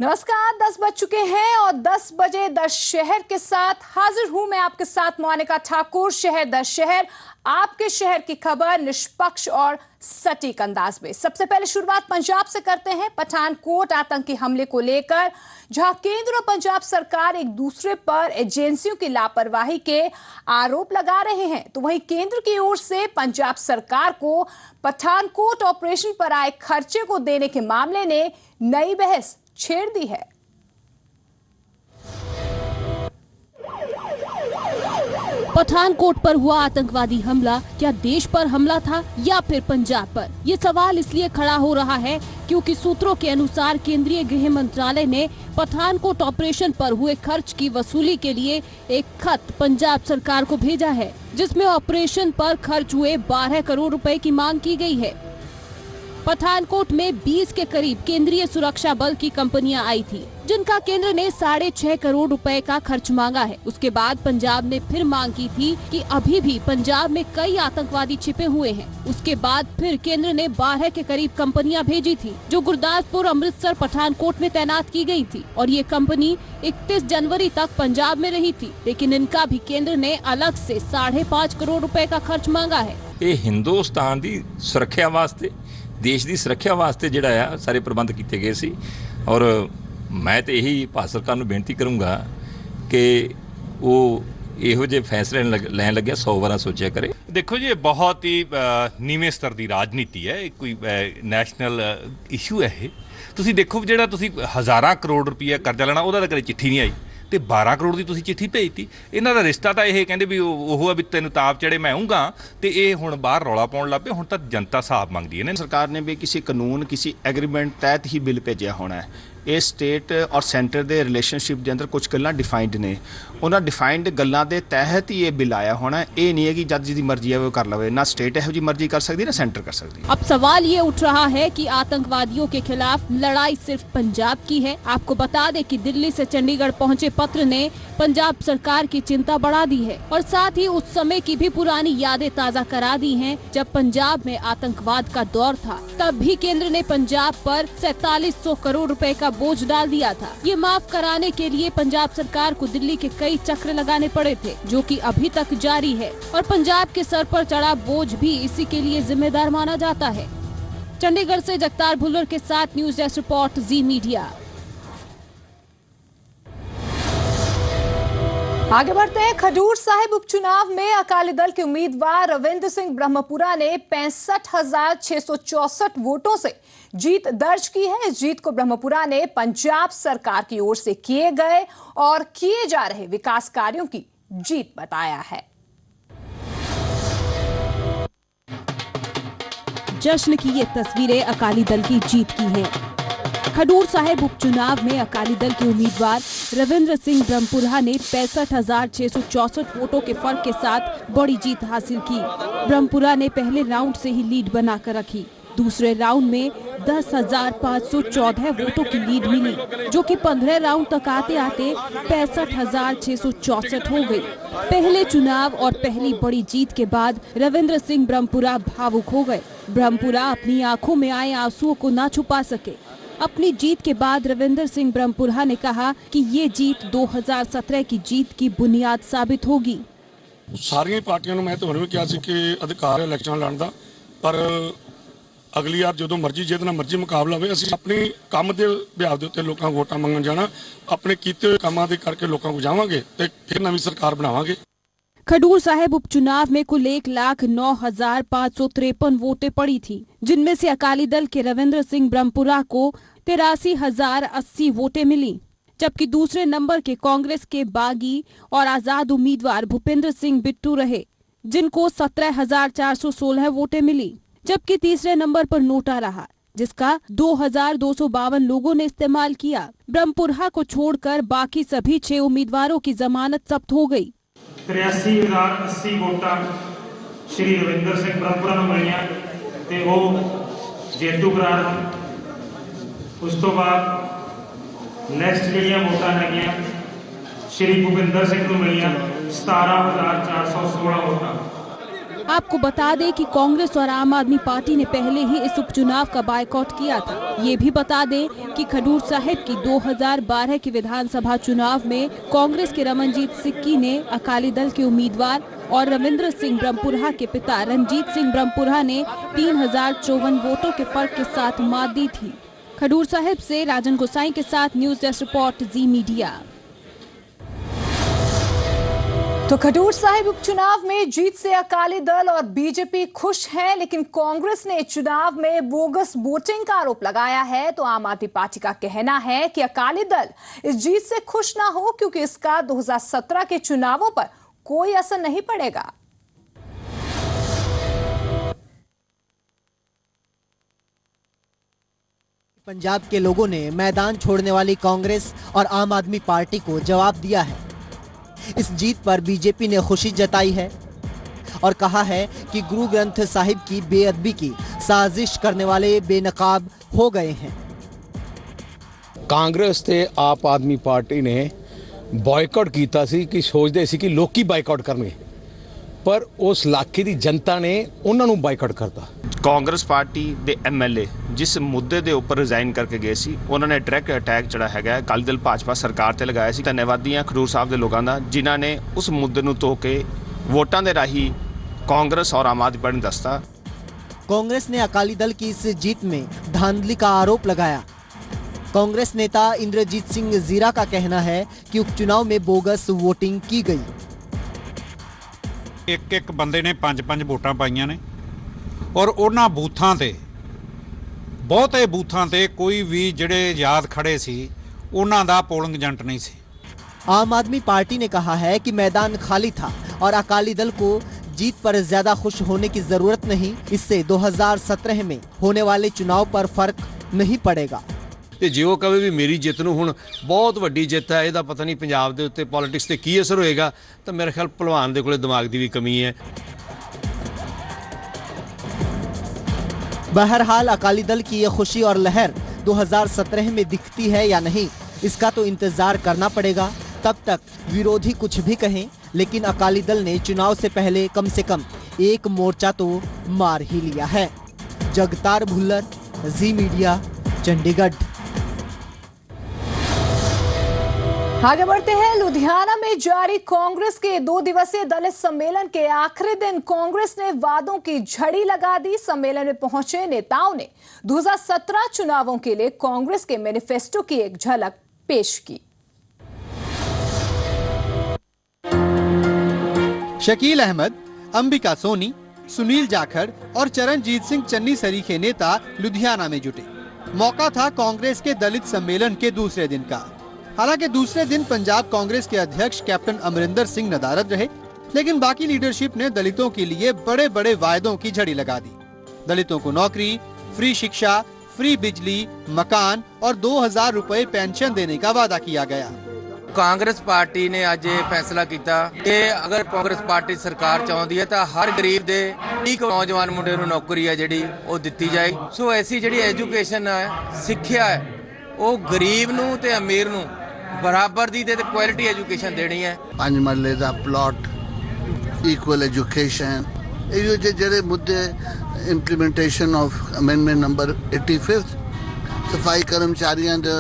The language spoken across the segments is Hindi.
नमस्कार, 10 बज चुके हैं और 10 बजे 10 शहर के साथ हाजिर हूं मैं आपके साथ मोनिका ठाकुर। शहर 10 शहर, आपके शहर की खबर निष्पक्ष और सटीक अंदाज में। सबसे पहले शुरुआत पंजाब से करते हैं। पठानकोट आतंकी हमले को लेकर जहां केंद्र और पंजाब सरकार एक दूसरे पर एजेंसियों की लापरवाही के आरोप लगा रहे हैं, तो वहीं केंद्र की ओर से पंजाब सरकार को पठानकोट ऑपरेशन पर आए खर्चे को देने के मामले ने नई बहस छेड़ दी है। पठानकोट पर हुआ आतंकवादी हमला क्या देश पर हमला था या फिर पंजाब पर? ये सवाल इसलिए खड़ा हो रहा है क्योंकि सूत्रों के अनुसार केंद्रीय गृह मंत्रालय ने पठानकोट ऑपरेशन पर हुए खर्च की वसूली के लिए एक खत पंजाब सरकार को भेजा है, जिसमें ऑपरेशन पर खर्च हुए 12 करोड़ रुपए की मांग की गई है। पठानकोट में 20 के करीब केंद्रीय सुरक्षा बल की कंपनियां आई थी, जिनका केंद्र ने 6.5 करोड़ रुपए का खर्च मांगा है। उसके बाद पंजाब ने फिर मांग की थी कि अभी भी पंजाब में कई आतंकवादी छिपे हुए हैं। उसके बाद फिर केंद्र ने 12 के करीब कंपनियां भेजी थी, जो गुरदासपुर, अमृतसर, पठानकोट में तैनात की गई थी और ये कंपनी 31 जनवरी तक पंजाब में रही थी, लेकिन इनका भी केंद्र ने अलग से 5.5 करोड़ रुपए का खर्च मांगा है। ये हिंदुस्तान की सुरक्षा वास्ते, देश की सुरक्षा वास्ते जिहड़ा आ सारे प्रबंध किए गए सी। और मैं तो यही भारत सरकार नूं बेनती करूँगा कि वो ਇਹੋ ਜਿਹੇ फैसले लैन लगे 100 बार सोचा करे। देखो जी, बहुत ही नीवें स्तर की राजनीति है, कोई नैशनल इशू है। तुसीं देखो जिहड़ा तुसीं हज़ारां करोड़ रुपया करजा लेना, ਉਹਦਾ ਤਾਂ ਕਦੇ चिट्ठी नहीं आई ਤੇ 12 ਕਰੋੜ ਦੀ ਤੁਸੀਂ ਚਿੱਠੀ ਭੇਜਤੀ। ਇਹਨਾਂ ਦਾ ਰਿਸ਼ਤਾ ਤਾਂ ਇਹ ਕਹਿੰਦੇ ਵੀ ਉਹ ਆ ਵੀ ਤੈਨੂੰ ਤਾਪ ਚੜੇ ਮੈਂ ਆਉਂਗਾ, ਤੇ ਇਹ ਹੁਣ ਬਾਹਰ ਰੌਲਾ ਪਾਉਣ ਲੱਗ ਪਏ। ਹੁਣ ਤਾਂ ਜਨਤਾ ਹਿਸਾਬ ਮੰਗਦੀ ਹੈ। सरकार ने भी किसी कानून, किसी एग्रीमेंट तहत ही बिल भेजा होना है। ਇਹ ਸਟੇਟ ਔਰ ਸੈਂਟਰ ਦੇ ਰਿਲੇਸ਼ਨਸ਼ਿਪ ਦੇ ਅੰਦਰ ਕੁਝ ਗੱਲਾਂ ਡਿਫਾਈਨਡ ਨੇ, ਉਹਨਾਂ ਡਿਫਾਈਨਡ ਗੱਲਾਂ ਦੇ ਤਹਿਤ ਹੀ ਇਹ ਬਿਲ ਆਇਆ ਹੋਣਾ। ਇਹ ਨਹੀਂ ਹੈ कि जज जी मर्जी है वो कर लवे, ना स्टेट ਇਹੋ जी मर्जी कर सकती, ना सेंटर कर सकती। अब सवाल ये उठ रहा है कि आतंकवादियों के खिलाफ लड़ाई सिर्फ पंजाब की है। आपको बता दें कि दिल्ली से चंडीगढ़ पहुंचे पत्र ने पंजाब सरकार की चिंता बढ़ा दी है और साथ ही उस समय की भी पुरानी यादें ताज़ा करा दी हैं, जब पंजाब में आतंकवाद का दौर था। तब भी केंद्र ने पंजाब पर 4700 करोड़ रुपए का बोझ डाल दिया था। ये माफ कराने के लिए पंजाब सरकार को दिल्ली के कई चक्र लगाने पड़े थे, जो कि अभी तक जारी है और पंजाब के सर पर चढ़ा बोझ भी इसी के लिए जिम्मेदार माना जाता है। चंडीगढ़ से जगतार भुल्लर के साथ न्यूज डेस्क रिपोर्ट, जी मीडिया। आगे बढ़ते हैं। खडूर साहिब उपचुनाव में अकाली दल के उम्मीदवार रविंद्र सिंह ब्रह्मपुरा ने 65,664 वोटों से जीत दर्ज की है। इस जीत को ब्रह्मपुरा ने पंजाब सरकार की ओर से किए गए और किए जा रहे विकास कार्यों की जीत बताया है। जश्न की ये तस्वीरें अकाली दल की जीत की हैं। खडूर साहिब उपचुनाव में अकाली दल के उम्मीदवार रविंद्र सिंह ब्रह्मपुरा ने 65,664 वोटों के फर्क के साथ बड़ी जीत हासिल की। ब्रह्मपुरा ने पहले राउंड से ही लीड बनाकर रखी। दूसरे राउंड में 10,514 वोटों की लीड मिली, जो कि 15 राउंड तक आते आते 65,664 हो गई। पहले चुनाव और पहली बड़ी जीत के बाद रविंद्र सिंह ब्रह्मपुरा भावुक हो गए। ब्रह्मपुरा अपनी आंखों में आए आंसुओं को ना छुपा सके। अपनी जीत के बाद रविंद्र सिंह ब्रह्मपुरा ने कहा कि ये जीत 2017 की जीत की बुनियाद साबित होगी। सारी पार्टियों ਨੂੰ ਮੈਂ ਤੁਹਾਨੂੰ ਵੀ ਕਿਹਾ ਸੀ ਕਿ ਅਧਿਕਾਰ ਹੈ ਇਲੈਕਸ਼ਨ ਲੜਨ ਦਾ, ਪਰ ਅਗਲੀ ਵਾਰ ਜਦੋਂ ਮਰਜ਼ੀ ਜਿਹਦੇ ਨਾਲ ਮਰਜ਼ੀ ਮੁਕਾਬਲਾ ਹੋਵੇ, ਅਸੀਂ ਆਪਣੇ ਕੰਮ ਦੇ ਬਿਹਾਵ ਦੇ ਉੱਤੇ ਲੋਕਾਂ ਵੋਟਾਂ ਮੰਗਣ ਜਾਣਾ, ਆਪਣੇ ਕੀਤੇ ਹੋਏ ਕੰਮਾਂ ਦੇ ਕਰਕੇ ਲੋਕਾਂ ਨੂੰ ਜਾਵਾਂਗੇ ਤੇ ਫਿਰ ਨਵੀਂ सरकार बनावांगे। खडूर साहिब उपचुनाव में कुल 1,09,553 वोटें पड़ी थी, जिनमें से अकाली दल के रविंद्र सिंह ब्रह्मपुरा को 83,080 वोटें मिली, जबकि दूसरे नंबर के कांग्रेस के बागी और आजाद उम्मीदवार भूपेंद्र सिंह बिट्टू रहे, जिनको 17,416 वोटें मिली, जबकि तीसरे नंबर पर नोटा रहा, जिसका 2,252 लोगों ने इस्तेमाल किया। ब्रह्मपुरा को छोड़कर बाकी सभी 6 उम्मीदवारों की जमानत जब्त हो गई। 83,080 वोटां श्री रविंद्र सिंह ब्रह्मपुरा ਨੂੰ ਮਿਲੀਆਂ ਤੇ ਉਹ ਜੇਤੂ ਕਰਾਰ ਹਨ। ਉਸ ਤੋਂ ਬਾਅਦ ਨੈਕਸਟ ਜਿਹੜੀਆਂ ਵੋਟਾਂ ਹੈਗੀਆਂ श्री भूपिंदर सिंह ਨੂੰ ਮਿਲੀਆਂ 17,416 ਵੋਟਾਂ। आपको बता दें कि कांग्रेस और आम आदमी पार्टी ने पहले ही इस उपचुनाव का बायकॉट किया था। ये भी बता दें कि खडूर साहिब की 2012 के विधानसभा चुनाव में कांग्रेस के रमनजीत सिक्की ने अकाली दल के उम्मीदवार और रविंद्र सिंह ब्रह्मपुरा के पिता रणजीत सिंह ब्रह्मपुरा ने 3054 वोटों के फर्क के साथ मात दी थी। खडूर साहिब से राजन गोसाई के साथ न्यूज डेस्क रिपोर्ट जी मीडिया। तो खडूर साहिब उपचुनाव में जीत से अकाली दल और बीजेपी खुश हैं, लेकिन कांग्रेस ने चुनाव में बोगस वोटिंग का आरोप लगाया है। तो आम आदमी पार्टी का कहना है कि अकाली दल इस जीत से खुश ना हो, क्योंकि इसका 2017 के चुनावों पर कोई असर नहीं पड़ेगा। पंजाब के लोगों ने मैदान छोड़ने वाली कांग्रेस और आम आदमी पार्टी को जवाब दिया है। इस जीत पर बीजेपी ने खुशी जताई है और कहा है कि गुरु ग्रंथ साहिब की बेअदबी की साजिश करने वाले बेनकाब हो गए हैं। कांग्रेस ते आप आदमी पार्टी ने बॉयकॉट किया सी कि सोचते सी कि लोकी बायकॉट करनगे, पर उस इलाके की जनता ने उन्होंने बायकॉट करता। ਕਾਂਗਰਸ ਪਾਰਟੀ ਦੇ ਐਮਐਲਏ ਜਿਸ ਮੁੱਦੇ ਦੇ ਉੱਪਰ ਰਿਜ਼ਾਈਨ ਕਰਕੇ ਗਏ ਸੀ, ਉਹਨਾਂ ਨੇ ਡਾਇਰੈਕਟ ਅਟੈਕ ਜਿਹੜਾ ਹੈਗਾ ਅਕਾਲੀ ਦਲ ਭਾਜਪਾ ਸਰਕਾਰ ਤੇ ਲਗਾਇਆ ਸੀ। ਧੰਨਵਾਦੀ ਹਾਂ ਖਡੂਰ ਸਾਹਿਬ ਦੇ ਲੋਕਾਂ ਦਾ, ਜਿਨ੍ਹਾਂ ਨੇ ਉਸ ਮੁੱਦੇ ਨੂੰ ਧੋ ਕੇ ਵੋਟਾਂ ਦੇ ਰਾਹੀਂ ਕਾਂਗਰਸ और आम आदमी पार्टी ਨੂੰ ਦੱਸਤਾ। कांग्रेस ने अकाली दल की इस जीत में धांधली का आरोप लगाया। कांग्रेस नेता इंद्रजीत सिंह जीरा का कहना है कि उपचुनाव में बोगस वोटिंग की गई। एक बंदे ने 5-5 वोटां पाईयां ने और उन्हां बूथां ते बहुते बूथां ते कोई भी जिहड़े याद खड़े सी उन्हां दा पोलिंग एजेंट नहीं सी। आम आदमी पार्टी ने कहा है कि मैदान खाली था और अकाली दल को जीत पर ज्यादा खुश होने की जरूरत नहीं। इससे 2017 में होने वाले चुनाव पर फर्क नहीं पड़ेगा। ਤੇ ਜੇ ਉਹ ਕਹੇ ਵੀ ਮੇਰੀ ਜਿੱਤ ਨੂੰ ਹੁਣ ਬਹੁਤ ਵੱਡੀ ਜਿੱਤ ਹੈ, ਇਹਦਾ ਪਤਾ ਨਹੀਂ ਪੰਜਾਬ ਦੇ ਉੱਤੇ ਪੋਲਿਟਿਕਸ ਤੇ ਕੀ ਅਸਰ ਹੋਏਗਾ, ਤਾਂ ਮੇਰੇ ਖਿਆਲ ਭਲਵਾਨ ਦੇ ਕੋਲੇ ਦਿਮਾਗ ਦੀ ਵੀ ਕਮੀ ਹੈ। बहरहाल अकाली दल की ये खुशी और लहर 2017 में दिखती है या नहीं, इसका तो इंतजार करना पड़ेगा। तब तक विरोधी कुछ भी कहें, लेकिन अकाली दल ने चुनाव से पहले कम से कम एक मोर्चा तो मार ही लिया है। जगतार भुल्लर, जी मीडिया, चंडीगढ़। आगे बढ़ते हैं। लुधियाना में जारी कांग्रेस के 2 दिवसीय दलित सम्मेलन के आखिरी दिन कांग्रेस ने वादों की झड़ी लगा दी। सम्मेलन में पहुंचे नेताओं ने 2017 चुनावों के लिए कांग्रेस के मैनिफेस्टो की एक झलक पेश की। शकील अहमद, अंबिका सोनी, सुनील जाखड़ और चरणजीत सिंह चन्नी सरीखे नेता लुधियाना में जुटे। मौका था कांग्रेस के दलित सम्मेलन के दूसरे दिन का। हालांकि दूसरे दिन पंजाब कांग्रेस के अध्यक्ष कैप्टन अमरिंदर सिंह नदारद रहे, लेकिन बाकी लीडरशिप ने दलितों के लिए बड़े बड़े वायदों की झड़ी लगा दी। दलितों को नौकरी, फ्री शिक्षा, फ्री बिजली, मकान और 2000 रुपए पेंशन देने का वादा किया गया। कांग्रेस पार्टी ने आज ये फैसला किया कि अगर कांग्रेस पार्टी सरकार चाहती है तो हर गरीब दे एक नौजवान मुंडे नूं नौकरी है जिहड़ी वो दित्ती जाए। सो ऐसी जिहड़ी एजुकेशन है, सिक्ख्या है, वो गरीब नूं ते अमीर नूं बराबर दी ते क्वालिटी एजुकेशन देनी है। 5 मरले दा प्लॉट, इक्वल एजुकेशन, ये जेडे मुद्दे इंप्लीमेंटेशन ऑफ अमेंडमेंट नंबर 85 सफाई कर्मचारियों दे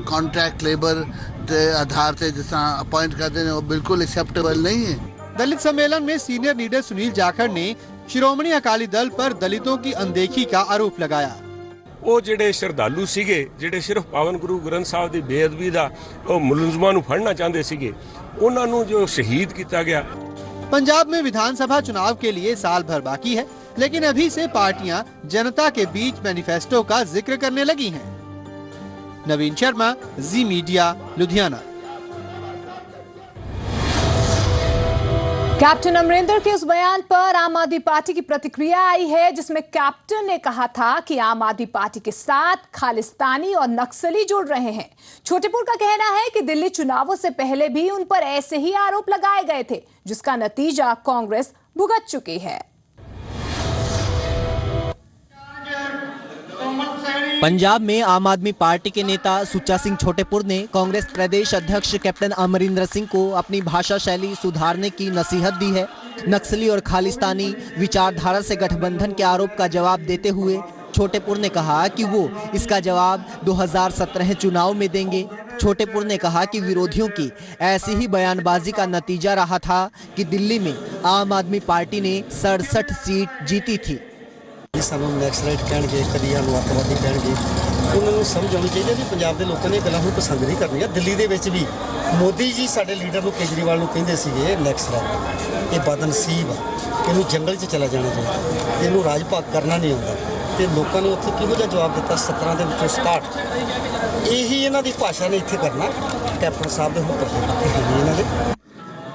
कॉन्ट्रैक्ट लेबर के आधार से जिस अपॉइंट करते हैं वो बिल्कुल एक्सेप्टेबल नहीं है। दलित सम्मेलन में सीनियर लीडर सुनील जाखड़ ने श्रोमणी अकाली दल पर दलितों की अनदेखी का आरोप लगाया। ਉਹ ਜਿਹੜੇ ਸ਼ਰਧਾਲੂ ਸੀਗੇ, ਜਿਹੜੇ ਸਿਰਫ ਪਾਵਨ ਗੁਰੂ ਗ੍ਰੰਥ ਸਾਹਿਬ ਦੀ ਬੇਅਦਬੀ ਦਾ ਉਹ ਮੁਲਜ਼ਮਾਂ ਨੂੰ ਫੜਨਾ ਚਾਹੁੰਦੇ ਸੀਗੇ, ਉਹਨਾਂ ਨੂੰ ਜੋ शहीद किया गया। पंजाब में विधानसभा चुनाव के लिए साल भर बाकी है, लेकिन अभी से पार्टियां जनता के बीच मैनिफेस्टो का जिक्र करने लगी हैं। नवीन शर्मा, जी मीडिया, लुधियाना। कैप्टन अमरिंदर के उस बयान पर आम आदमी पार्टी की प्रतिक्रिया आई है, जिसमें कैप्टन ने कहा था कि आम आदमी पार्टी के साथ खालिस्तानी और नक्सली जुड़ रहे हैं। छोटेपुर का कहना है कि दिल्ली चुनावों से पहले भी उन पर ऐसे ही आरोप लगाए गए थे, जिसका नतीजा कांग्रेस भुगत चुकी है। पंजाब में आम आदमी पार्टी के नेता सुच्चा सिंह छोटेपुर ने कांग्रेस प्रदेश अध्यक्ष कैप्टन अमरिंदर सिंह को अपनी भाषा शैली सुधारने की नसीहत दी है। नक्सली और खालिस्तानी विचारधारा से गठबंधन के आरोप का जवाब देते हुए छोटेपुर ने कहा कि वो इसका जवाब 2017 चुनाव में देंगे। छोटेपुर ने कहा कि विरोधियों की ऐसी ही बयानबाजी का नतीजा रहा था कि दिल्ली में आम आदमी पार्टी ने 67 सीट जीती थी। ਸਾਨੂੰ ਨੈਕਸਲਾਈਟ ਕਹਿਣਗੇ, ਕਦੀ ਸਾਨੂੰ ਅੱਤਵਾਦੀ ਕਹਿਣਗੇ, ਉਹਨਾਂ ਨੂੰ ਸਮਝ ਆਉਣੀ ਚਾਹੀਦੀ ਹੈ ਕਿ ਪੰਜਾਬ ਦੇ ਲੋਕਾਂ ਨੇ ਇਹ ਗੱਲਾਂ ਹੁਣ ਪਸੰਦ ਨਹੀਂ ਕਰਨੀਆਂ। ਦਿੱਲੀ ਦੇ ਵਿੱਚ ਵੀ ਮੋਦੀ ਜੀ ਸਾਡੇ ਲੀਡਰ ਨੂੰ ਕੇਜਰੀਵਾਲ ਨੂੰ ਕਹਿੰਦੇ ਸੀਗੇ ਨੈਕਸਲਾਈਟ, ਇਹ ਬਦਨਸੀਬ ਆ, ਇਹਨੂੰ ਜੰਗਲ 'ਚ ਚਲਾ ਜਾਣਾ ਚਾਹੀਦਾ, ਇਹਨੂੰ ਰਾਜ ਭਾਗ ਕਰਨਾ ਨਹੀਂ ਆਉਂਦਾ। ਤੇ ਲੋਕਾਂ ਨੇ ਉੱਥੇ ਕਿਹੋ ਜਿਹਾ ਜਵਾਬ ਦਿੱਤਾ 17 ਦੇ ਵਿੱਚੋਂ 67। ਇਹੀ ਇਹਨਾਂ ਦੀ ਭਾਸ਼ਾ ਨੇ ਇੱਥੇ करना कैप्टन साहब ਦੇ ਹੁਕਮ ਇਹਨਾਂ ਦੇ।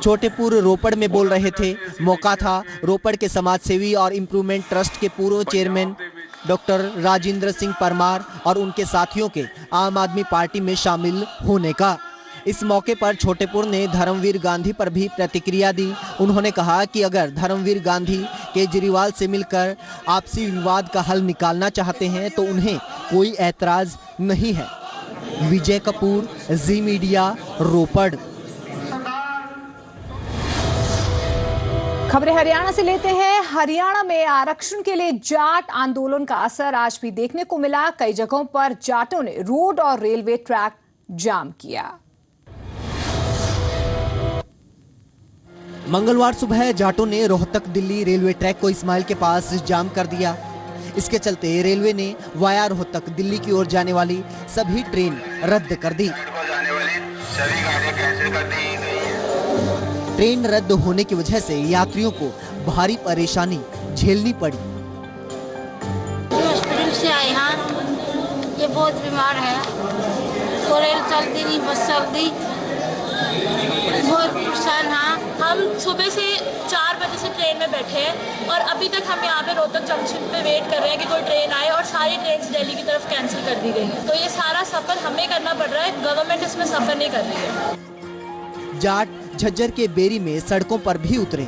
छोटेपुर रोपड़ में बोल रहे थे। मौका था रोपड़ के समाज सेवी और इम्प्रूवमेंट ट्रस्ट के पूर्व चेयरमैन डॉक्टर राजेंद्र सिंह परमार और उनके साथियों के आम आदमी पार्टी में शामिल होने का। इस मौके पर छोटेपुर ने धर्मवीर गांधी पर भी प्रतिक्रिया दी। उन्होंने कहा कि अगर धर्मवीर गांधी केजरीवाल से मिलकर आपसी विवाद का हल निकालना चाहते हैं तो उन्हें कोई ऐतराज नहीं है। विजय कपूर, जी मीडिया, रोपड़। खबरें हरियाणा से लेते हैं। हरियाणा में आरक्षण के लिए जाट आंदोलन का असर आज भी देखने को मिला। कई जगहों पर जाटों ने रोड और रेलवे ट्रैक जाम किया। मंगलवार सुबह जाटों ने रोहतक दिल्ली रेलवे ट्रैक को इस्माइल के पास जाम कर दिया। इसके चलते रेलवे ने वाया रोहतक दिल्ली की ओर जाने वाली सभी ट्रेन रद्द कर दी। ट्रेन रद्द होने की वजह से यात्रियों को भारी परेशानी झेलनी पड़ी। हॉस्पिटल से आए हैं, ये बहुत बीमार है, तो रेल चलती नहीं, बस चलती, बहुत परेशान हैं। हम सुबह से 4 बजे से ट्रेन में बैठे हैं और अभी तक हम यहाँ पे रोहतक जंक्शन पे वेट कर रहे हैं कि कोई ट्रेन आए और सारी ट्रेन दिल्ली की तरफ कैंसिल कर दी गई है। तो ये सारा सफर हमें करना पड़ रहा है, गवर्नमेंट इसमें सफर नहीं कर रही है। जाट झज्जर के बेरी में सड़कों पर भी उतरे।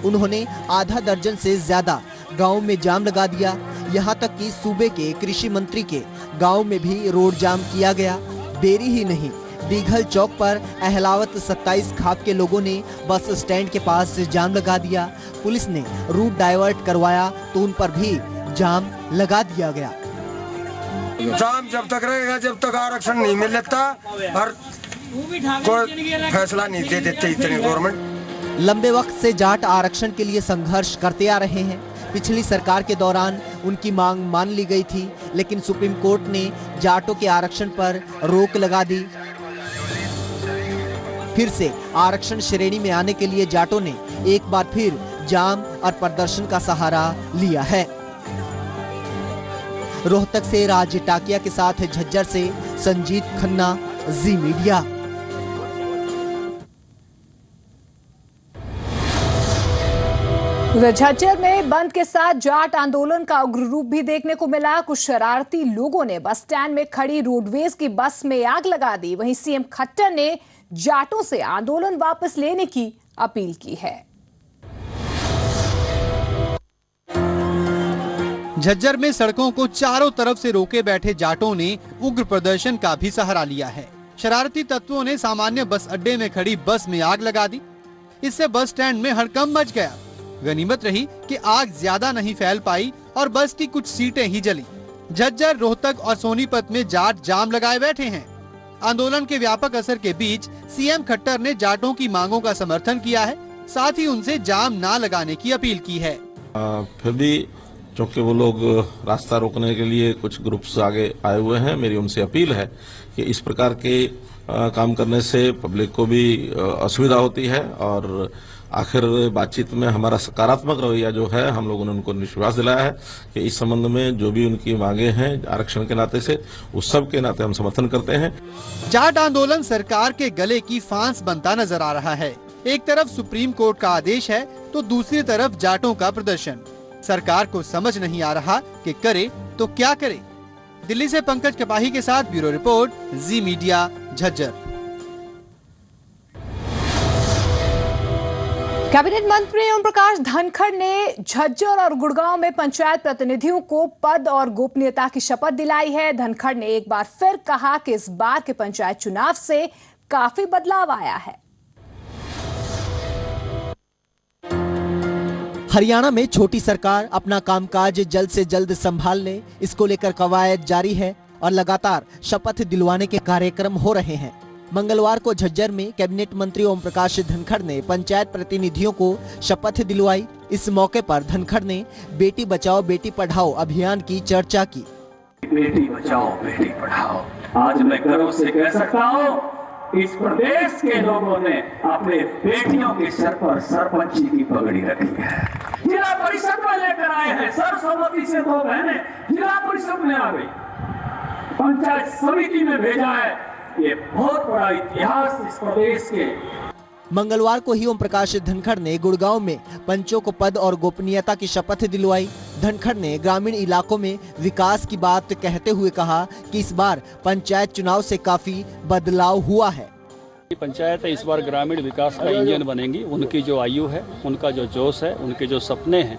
उन्होंने आधा दर्जन से ज्यादा गांव में जाम लगा दिया। यहां तक कि सूबे के कृषि मंत्री के गांव में भी रोड जाम किया गया। बेरी ही नहीं, दीघल चौक पर अहलावत 27 खाप के लोगों ने बस स्टैंड के पास जाम लगा दिया। पुलिस ने रूट डाइवर्ट करवाया तो उन पर भी जाम लगा दिया गया। जाम जब तक रहेगा, जब तक आरक्षण नहीं मिलता और कोई फैसला नहीं दे देते इतने गवर्नमेंट। लंबे वक्त से जाट आरक्षण के लिए संघर्ष करते आ रहे हैं। पिछली सरकार के दौरान उनकी मांग मान ली गई थी, लेकिन सुप्रीम कोर्ट ने जाटों के आरक्षण पर रोक लगा दी। फिर से आरक्षण श्रेणी में आने के लिए जाटों ने एक बार फिर जाम और प्रदर्शन का सहारा लिया है। रोहतक से राज टाकिया के साथ झज्जर से संजीत खन्ना, जी मीडिया। झज्जर में बंद के साथ जाट आंदोलन का उग्र रूप भी देखने को मिला। कुछ शरारती लोगों ने बस स्टैंड में खड़ी रोडवेज की बस में आग लगा दी। वहीं सीएम खट्टर ने जाटों से आंदोलन वापस लेने की अपील की है। झज्जर में सड़कों को चारों तरफ से रोके बैठे जाटों ने उग्र प्रदर्शन का भी सहारा लिया है। शरारती तत्वों ने सामान्य बस अड्डे में खड़ी बस में आग लगा दी। इससे बस स्टैंड में हड़कंप मच गया। गनीमत रही कि आग ज्यादा नहीं फैल पाई और बस की कुछ सीटें ही जली। झज्जर, रोहतक और सोनीपत में जाट जाम लगाए बैठे हैं। आंदोलन के व्यापक असर के बीच सीएम खट्टर ने जाटों की मांगों का समर्थन किया है, साथ ही उनसे जाम ना लगाने की अपील की है। फिर भी क्योंकि वो लोग रास्ता रोकने के लिए कुछ ग्रुप्स आगे आए हुए हैं, मेरी उनसे अपील है कि इस प्रकार के काम करने से पब्लिक को भी असुविधा होती है और आखिर बातचीत में हमारा सकारात्मक रवैया जो है, हम लोगों ने उनको विश्वास दिलाया है कि इस संबंध में जो भी उनकी मांगे हैं आरक्षण के नाते से, उस सब के नाते हम समर्थन करते हैं। जाट आंदोलन सरकार के गले की फांस बनता नजर आ रहा है। एक तरफ सुप्रीम कोर्ट का आदेश है तो दूसरी तरफ जाटों का प्रदर्शन। सरकार को समझ नहीं आ रहा कि करे तो क्या करे। दिल्ली से पंकज कपाही के साथ ब्यूरो रिपोर्ट, जी मीडिया, झज्जर। कैबिनेट मंत्री ओम प्रकाश धनखड़ ने झज्जर और गुड़गांव में पंचायत प्रतिनिधियों को पद और गोपनीयता की शपथ दिलाई है। धनखड़ ने एक बार फिर कहा कि इस बार के पंचायत चुनाव से काफी बदलाव आया है। हरियाणा में छोटी सरकार अपना कामकाज जल्द से जल्द संभाल ले, इसको लेकर कवायद जारी है और लगातार शपथ दिलवाने के कार्यक्रम हो रहे हैं। मंगलवार को झज्जर में कैबिनेट मंत्री ओम प्रकाश धनखड़ ने पंचायत प्रतिनिधियों को शपथ दिलवाई। इस मौके पर धनखड़ ने बेटी बचाओ बेटी पढ़ाओ अभियान की चर्चा की। बेटी बचाओ बेटी पढ़ाओ, आज मैं गर्व से कह सकता हूँ इस प्रदेश के लोगों ने अपने बेटियों के सर पर सरपंची की पगड़ी रखी है। जिला परिषद में लेकर आए हैं, सर्वसम्मति से 2 बहनें जिला परिषद में आ गई, पंचायत समिति में भेजा है। ये बहुत बड़ा इतिहास इस प्रदेश के। मंगलवार को ही ओम प्रकाश धनखड़ ने गुड़गांव में पंचों को पद और गोपनीयता की शपथ दिलवाई। धनखड़ ने ग्रामीण इलाकों में विकास की बात कहते हुए कहा कि इस बार पंचायत चुनाव से काफी बदलाव हुआ है। पंचायत इस बार ग्रामीण विकास का इंजन बनेंगी। उनकी जो आयु है, उनका जो जोश है, उनके जो सपने हैं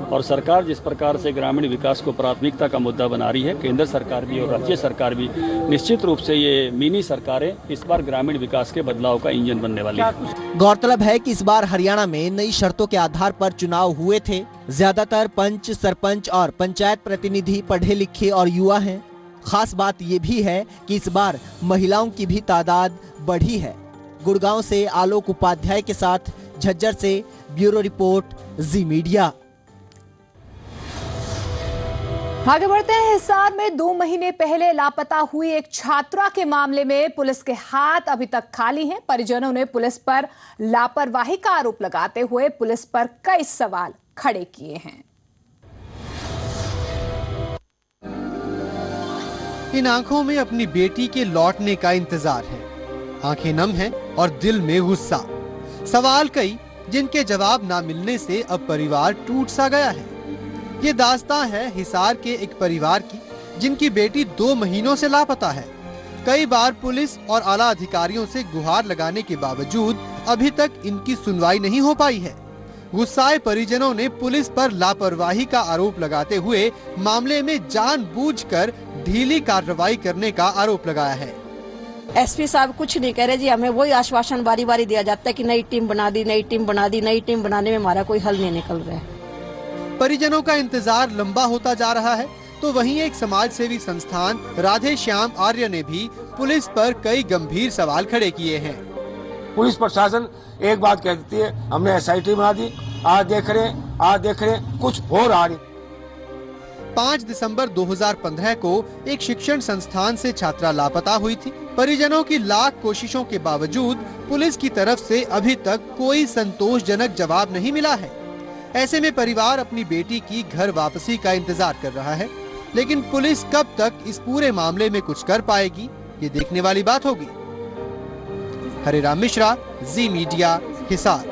और सरकार जिस प्रकार से ग्रामीण विकास को प्राथमिकता का मुद्दा बना रही है, केंद्र सरकार भी और राज्य सरकार भी, निश्चित रूप से ये मिनी सरकारें इस बार ग्रामीण विकास के बदलाव का इंजन बनने वाली है। गौरतलब है कि इस बार हरियाणा में नई शर्तों के आधार पर चुनाव हुए थे। ज्यादातर पंच, सरपंच और पंचायत प्रतिनिधि पढ़े लिखे और युवा हैं। खास बात ये भी है कि इस बार महिलाओं की भी तादाद बढ़ी है। गुड़गांव से आलोक उपाध्याय के साथ झज्जर से ब्यूरो रिपोर्ट, जी मीडिया। आगे बढ़ते हैं। हिसार में 2 महीने पहले लापता हुई एक छात्रा के मामले में पुलिस के हाथ अभी तक खाली हैं। परिजनों ने पुलिस पर लापरवाही का आरोप लगाते हुए पुलिस पर कई सवाल खड़े किए हैं। इन आंखों में अपनी बेटी के लौटने का इंतजार है। आंखें नम हैं और दिल में गुस्सा। सवाल कई जिनके जवाब ना मिलने से अब परिवार टूट सा गया है। ये दास्तां है हिसार के एक परिवार की जिनकी बेटी 2 महीनों से लापता है। कई बार पुलिस और आला अधिकारियों से गुहार लगाने के बावजूद अभी तक इनकी सुनवाई नहीं हो पाई है। गुस्साए परिजनों ने पुलिस पर लापरवाही का आरोप लगाते हुए मामले में जानबूझकर ढीली कार्रवाई करने का आरोप लगाया है। एसपी साहब कुछ नहीं कह रहे जी, हमें वही आश्वासन बारी बारी दिया जाता है कि नई टीम बना दी, नई टीम बना दी। नई टीम बनाने में हमारा कोई हल नहीं निकल रहा है। परिजनों का इंतजार लंबा होता जा रहा है तो वहीं एक समाज सेवी संस्थान राधे श्याम आर्य ने भी पुलिस पर कई गंभीर सवाल खड़े किए हैं। पुलिस प्रशासन एक बात कहती है, हमने एसआईटी बना दी, आज देख रहे कुछ हो रहा नहीं। 5 दिसंबर 2015 को एक शिक्षण संस्थान से छात्रा लापता हुई थी। परिजनों की लाख कोशिशों के बावजूद पुलिस की तरफ से अभी तक कोई संतोषजनक जवाब नहीं मिला है। ऐसे में परिवार अपनी बेटी की घर वापसी का इंतजार कर रहा है, लेकिन पुलिस कब तक इस पूरे मामले में कुछ कर पाएगी, ये देखने वाली बात होगी। हरिराम मिश्रा, जी मीडिया, हिसार।